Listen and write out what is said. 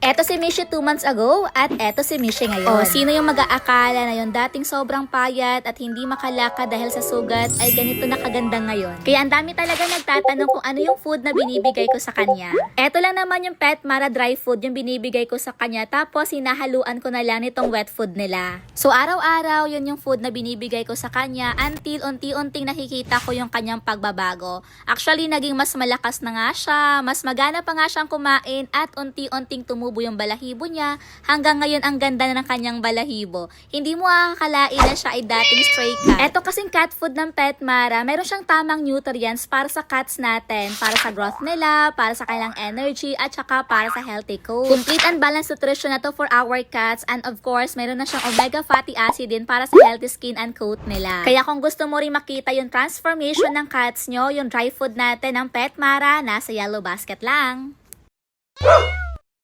Eto si Mishi 2 months ago at eto si Mishi ngayon. Sino yung mag-aakala na yung dating sobrang payat at hindi makalakad dahil sa sugat ay ganito na kaganda ngayon? Kaya ang dami talaga nagtatanong kung ano yung food na binibigay ko sa kanya. Eto lang naman yung Petmara dry food yung binibigay ko sa kanya, tapos hinahaluan ko na lang nitong wet food nila. So araw-araw yun yung food na binibigay ko sa kanya until unti-unting nakikita ko yung kanyang pagbabago. Actually naging mas malakas na nga siya, mas magana pa nga siyang kumain at unti-unting tumubo yung balahibo niya. Hanggang ngayon ang ganda na ng kanyang balahibo. Hindi mo akakalain na siya ay dating stray cat. Eto kasing cat food ng Petmara, meron siyang tamang nutrients para sa cats natin, para sa growth nila, para sa kanilang energy, at saka para sa healthy coat. Complete and balanced nutrition na to for our cats, and of course, meron na siyang omega fatty acid din para sa healthy skin and coat nila. Kaya kung gusto mo rin makita yung transformation ng cats nyo, yung dry food natin ng Petmara, nasa yellow basket lang.